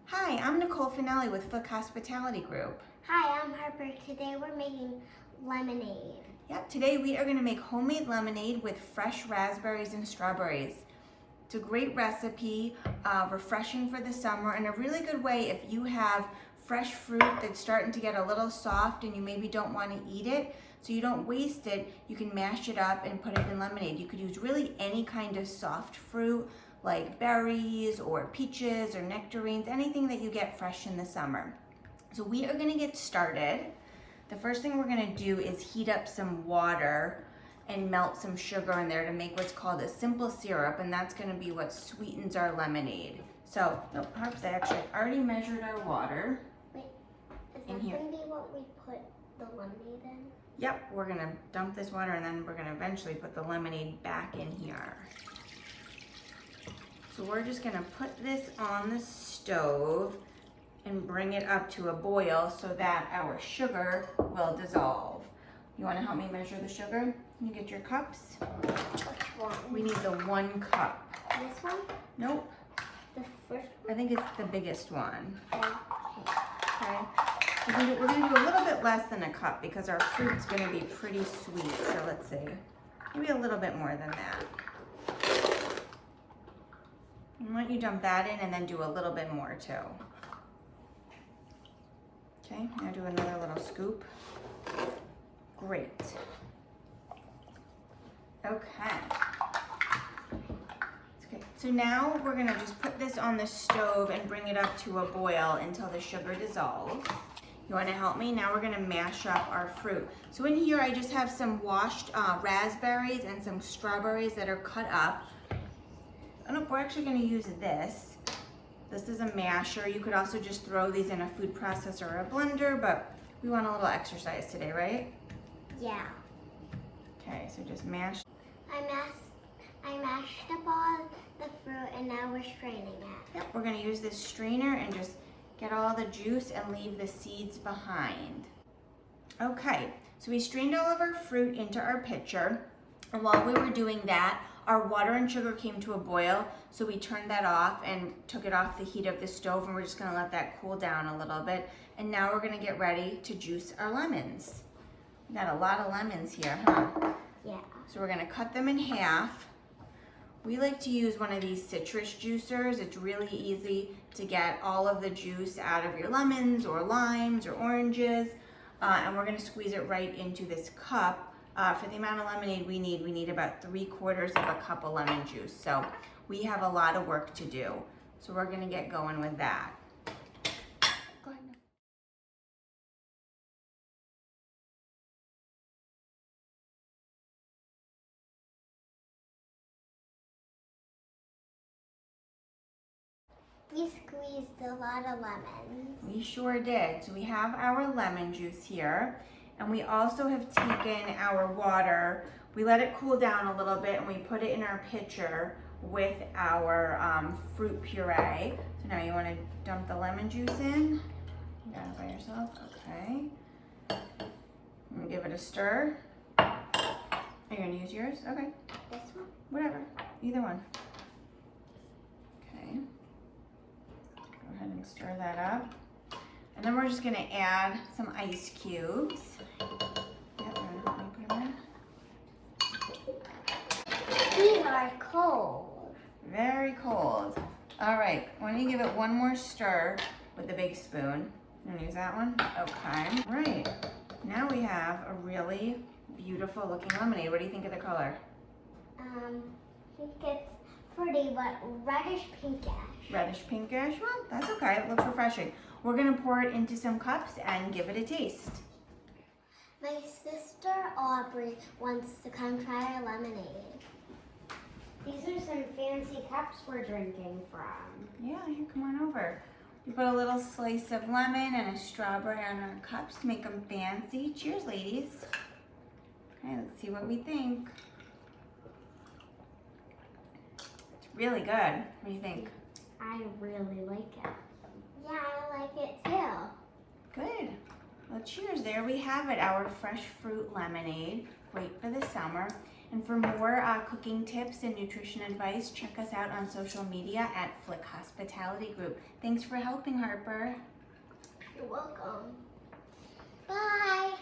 Hi, I'm Nicole Finelli with Flik Hospitality Group. Hi, I'm Harper. Today we're making lemonade. Yep, today we are going to make homemade lemonade with fresh raspberries and strawberries. It's a great recipe, refreshing for the summer, and a really good way if you have fresh fruit that's starting to get a little soft and you maybe don't want to eat it, so you don't waste it, you can mash it up and put it in lemonade. You could use really any kind of soft fruit like berries or peaches or nectarines, anything that you get fresh in the summer. So we are going to get started. The first thing we're going to do is heat up some water and melt some sugar in there to make what's called a simple syrup, and that's going to be what sweetens our lemonade. So, no, Harps, I actually already measured our water. Wait, is in that here. going to be what we put the lemonade in? Yep, we're going to dump this water and then we're going to eventually put the lemonade back in here. So we're just going to put this on the stove and bring it up to a boil so that our sugar will dissolve. You want to help me measure the sugar? Can you get your cups? Which one? We need the 1 cup. This one? Nope, The first I think it's the biggest one. one? Okay. We're gonna do a little bit less than a cup because our fruit's gonna be pretty sweet. So let's see, maybe a little bit more than that. And why don't you dump that in and then do a little bit more too. Okay, now do another little scoop. Great. Okay. Okay, so now we're gonna just put this on the stove and bring it up to a boil until the sugar dissolves. You wanna help me? Now we're gonna mash up our fruit. So in here I just have some washed raspberries and some strawberries that are cut up. We're actually gonna use this. This is a masher. You could also just throw these in a food processor or a blender, but we want a little exercise today, right? Yeah. Okay, so just mash. I mashed up all the fruit and now we're straining it. Yep, we're gonna use this strainer and just get all the juice and leave the seeds behind. Okay, so we strained all of our fruit into our pitcher, and while we were doing that, our water and sugar came to a boil, so we turned that off and took it off the heat of the stove, and we're just gonna let that cool down a little bit. And now we're gonna get ready to juice our lemons. We got a lot of lemons here, huh? Yeah. So we're gonna cut them in half. We like to use one of these citrus juicers. It's really easy to get all of the juice out of your lemons or limes or oranges. And we're gonna squeeze it right into this cup. For the amount of lemonade we need about 3/4 of a cup of lemon juice. So we have a lot of work to do. So we're gonna get going with that. Go ahead. We squeezed a lot of lemons. We sure did. So we have our lemon juice here, and we also have taken our water. We let it cool down a little bit and we put it in our pitcher with our fruit puree. So now you want to dump the lemon juice in. You got it by yourself? Okay. And give it a stir. Are you going to use yours? Okay. This one? Whatever. Either one. Okay. Go ahead and stir that up. And then we're just gonna add some ice cubes. Yep, let me put them in. These are cold. Very cold. All right, why don't you give it one more stir with the big spoon. You wanna use that one? Okay. Right, now we have a really beautiful looking lemonade. What do you think of the color? I think it's pretty, but reddish pinkish. Reddish pinkish? Well, that's okay, it looks refreshing. We're gonna pour it into some cups and give it a taste. My sister Aubrey wants to come try our lemonade. These are some fancy cups we're drinking from. Yeah, here, come on over. We put a little slice of lemon and a strawberry on our cups to make them fancy. Cheers, ladies. Okay, let's see what we think. It's really good. What do you think? I really like it. Yeah, I like it too. Good. Let's cheers, there we have it, our fresh fruit lemonade, great for the summer. And for more cooking tips and nutrition advice, check us out on social media at Flik Hospitality Group. Thanks for helping, Harper. You're welcome. Bye.